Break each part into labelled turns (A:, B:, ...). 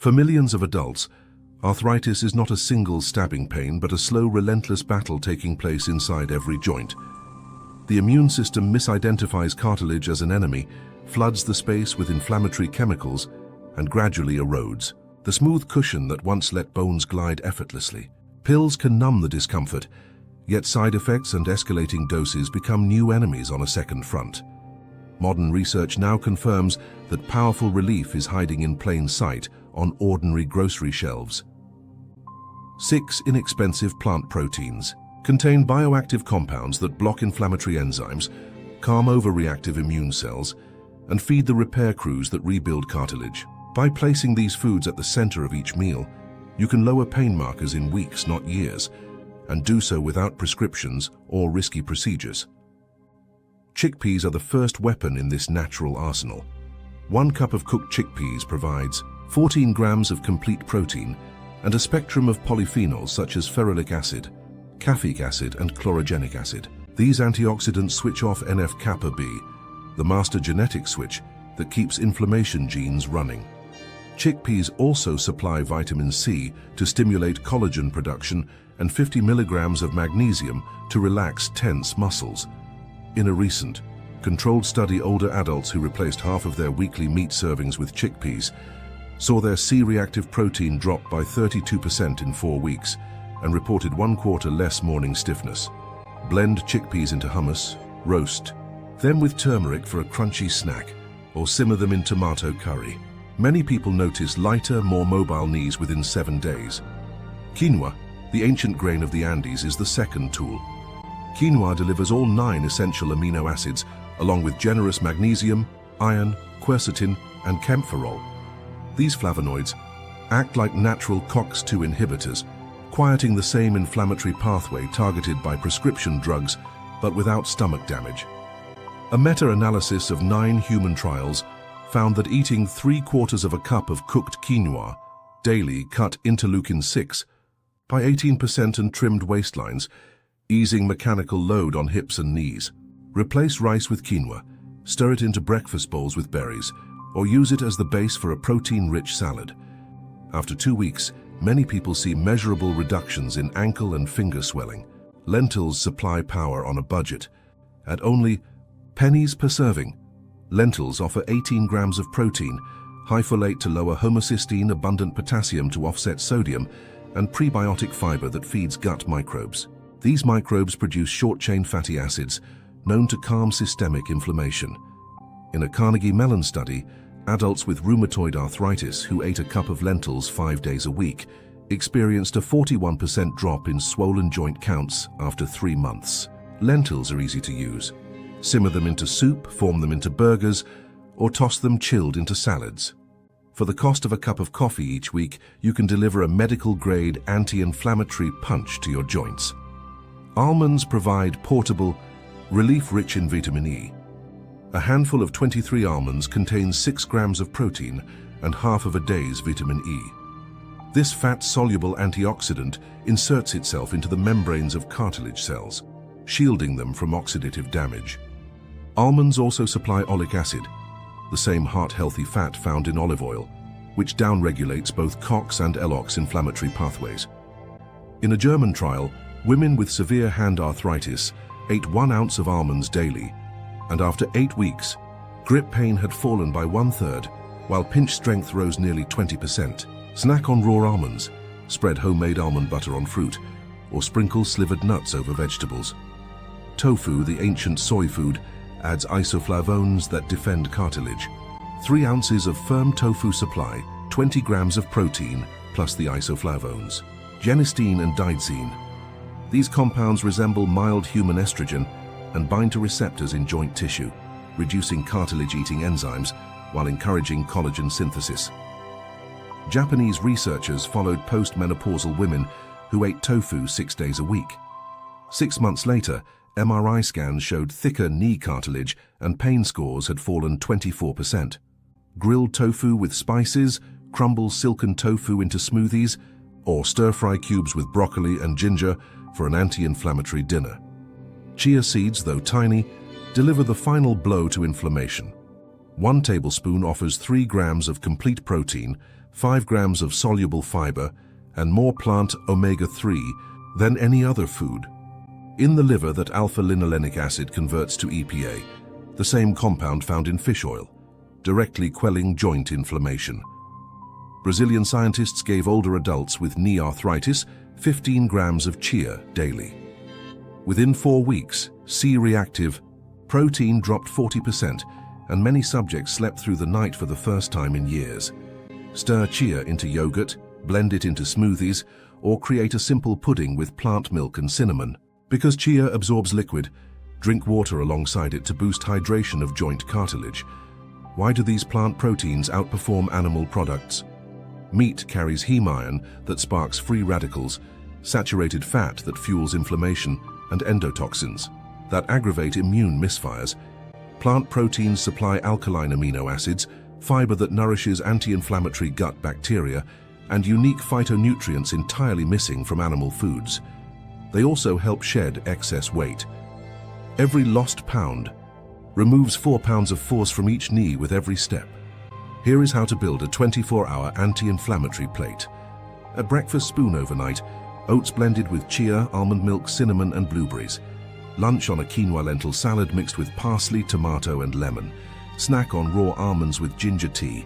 A: For millions of adults, arthritis is not a single stabbing pain but a slow, relentless battle taking place inside every joint. The immune system misidentifies cartilage as an enemy, floods the space with inflammatory chemicals, and gradually erodes the smooth cushion that once let bones glide effortlessly. Pills can numb the discomfort, yet side effects and escalating doses become new enemies on a second front. Modern research now confirms that powerful relief is hiding in plain sight on ordinary grocery shelves. 6 inexpensive plant proteins contain bioactive compounds that block inflammatory enzymes, calm overreactive immune cells, and feed the repair crews that rebuild cartilage. By placing these foods at the center of each meal, you can lower pain markers in weeks, not years, and do so without prescriptions or risky procedures. Chickpeas are the first weapon in this natural arsenal. 1 cup of cooked chickpeas provides 14 grams of complete protein and a spectrum of polyphenols such as ferulic acid, caffeic acid, and chlorogenic acid. These antioxidants switch off NF-kappa B, the master genetic switch that keeps inflammation genes running. Chickpeas also supply vitamin C to stimulate collagen production and 50 milligrams of magnesium to relax tense muscles. In a recent, controlled study, older adults who replaced half of their weekly meat servings with chickpeas saw their C-reactive protein drop by 32% in 4 weeks and reported 1/4 less morning stiffness. Blend chickpeas into hummus, roast them with turmeric for a crunchy snack, or simmer them in tomato curry. Many people notice lighter, more mobile knees within 7 days. Quinoa, the ancient grain of the Andes, is the second tool. Quinoa delivers all 9 essential amino acids, along with generous magnesium, iron, quercetin, and camphorol. These flavonoids act like natural COX-2 inhibitors, quieting the same inflammatory pathway targeted by prescription drugs, but without stomach damage. A meta-analysis of 9 human trials found that eating 3/4 of a cup of cooked quinoa daily cut interleukin-6 by 18% and trimmed waistlines, easing mechanical load on hips and knees. Replace rice with quinoa, stir it into breakfast bowls with berries, or use it as the base for a protein-rich salad. After 2 weeks, many people see measurable reductions in ankle and finger swelling. Lentils supply power on a budget. At only pennies per serving, lentils offer 18 grams of protein, high folate to lower homocysteine, abundant potassium to offset sodium, and prebiotic fiber that feeds gut microbes. These microbes produce short-chain fatty acids, known to calm systemic inflammation. In a Carnegie Mellon study, adults with rheumatoid arthritis who ate a cup of lentils 5 days a week experienced a 41% drop in swollen joint counts after 3 months. Lentils are easy to use. Simmer them into soup, form them into burgers, or toss them chilled into salads. For the cost of a cup of coffee each week, you can deliver a medical-grade anti-inflammatory punch to your joints. Almonds provide portable, relief rich in vitamin E. A handful of 23 almonds contains 6 grams of protein and half of a day's vitamin E. This fat-soluble antioxidant inserts itself into the membranes of cartilage cells, shielding them from oxidative damage. Almonds also supply oleic acid, the same heart-healthy fat found in olive oil, which downregulates both COX and LOX inflammatory pathways. In a German trial, women with severe hand arthritis ate 1 ounce of almonds daily, and after 8 weeks, grip pain had fallen by 1/3, while pinch strength rose nearly 20%. Snack on raw almonds, spread homemade almond butter on fruit, or sprinkle slivered nuts over vegetables. Tofu, the ancient soy food, adds isoflavones that defend cartilage. 3 ounces of firm tofu supply 20 grams of protein plus the isoflavones. Genistein and dietitian. These compounds resemble mild human estrogen and bind to receptors in joint tissue, reducing cartilage-eating enzymes while encouraging collagen synthesis. Japanese researchers followed postmenopausal women who ate tofu 6 days a week. 6 months later, MRI scans showed thicker knee cartilage and pain scores had fallen 24%. Grilled tofu with spices, crumble silken tofu into smoothies, or stir-fry cubes with broccoli and ginger for an anti-inflammatory dinner. Chia seeds, though tiny, deliver the final blow to inflammation. 1 tablespoon offers 3 grams of complete protein 5 grams of soluble fiber, and more plant omega-3 than any other food. In the liver, that alpha-linolenic acid converts to EPA, the same compound found in fish oil, directly quelling joint inflammation. Brazilian scientists gave older adults with knee arthritis 15 grams of chia daily. Within 4 weeks, C-reactive protein dropped 40%, and many subjects slept through the night for the first time in years. Stir chia into yogurt, blend it into smoothies, or create a simple pudding with plant milk and cinnamon. Because chia absorbs liquid, drink water alongside it to boost hydration of joint cartilage. Why do these plant proteins outperform animal products? Meat carries heme iron that sparks free radicals, saturated fat that fuels inflammation, and endotoxins that aggravate immune misfires. Plant proteins supply alkaline amino acids, fiber that nourishes anti-inflammatory gut bacteria, and unique phytonutrients entirely missing from animal foods. They also help shed excess weight. Every lost pound removes 4 pounds of force from each knee with every step. Here is how to build a 24-hour anti-inflammatory plate. At breakfast, spoon overnight, oats blended with chia, almond milk, cinnamon, and blueberries. Lunch on a quinoa lentil salad mixed with parsley, tomato, and lemon. Snack on raw almonds with ginger tea.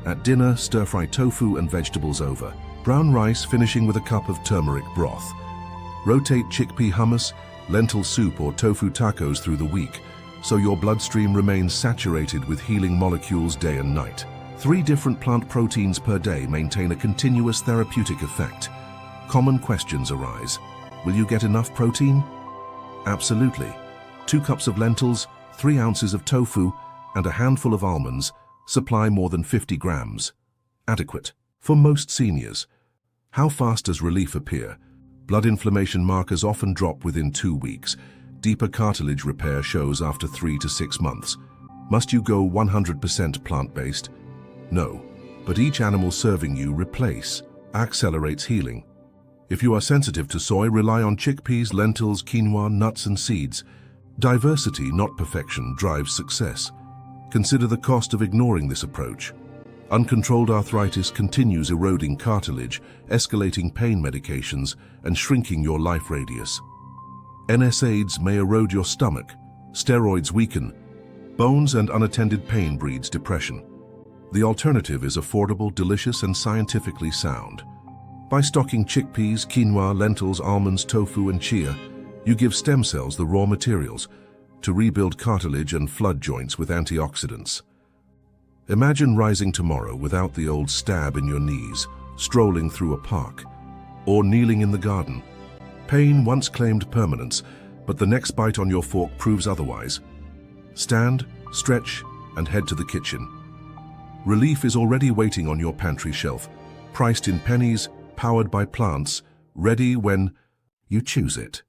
A: At dinner, stir-fry tofu and vegetables over. Brown rice finishing with a cup of turmeric broth. Rotate chickpea hummus, lentil soup, or tofu tacos through the week, so your bloodstream remains saturated with healing molecules day and night. 3 different plant proteins per day maintain a continuous therapeutic effect. Common questions arise. Will you get enough protein? Absolutely. 2 cups of lentils, 3 ounces of tofu, and a handful of almonds supply more than 50 grams. Adequate for most seniors. How fast does relief appear? Blood inflammation markers often drop within 2 weeks. Deeper cartilage repair shows after 3 to 6 months. Must you go 100% plant-based? No, but each animal serving you accelerates healing. If you are sensitive to soy, rely on chickpeas, lentils, quinoa, nuts, and seeds. Diversity, not perfection, drives success. Consider the cost of ignoring this approach. Uncontrolled arthritis continues eroding cartilage, escalating pain medications, and shrinking your life radius. NSAIDs may erode your stomach, steroids weaken bones, and unattended pain breeds depression. The alternative is affordable, delicious, and scientifically sound. By stocking chickpeas, quinoa, lentils, almonds, tofu, and chia, you give stem cells the raw materials to rebuild cartilage and flood joints with antioxidants. Imagine rising tomorrow without the old stab in your knees, strolling through a park, or kneeling in the garden. Pain once claimed permanence, but the next bite on your fork proves otherwise. Stand, stretch, and head to the kitchen. Relief is already waiting on your pantry shelf, priced in pennies, powered by plants, ready when you choose it.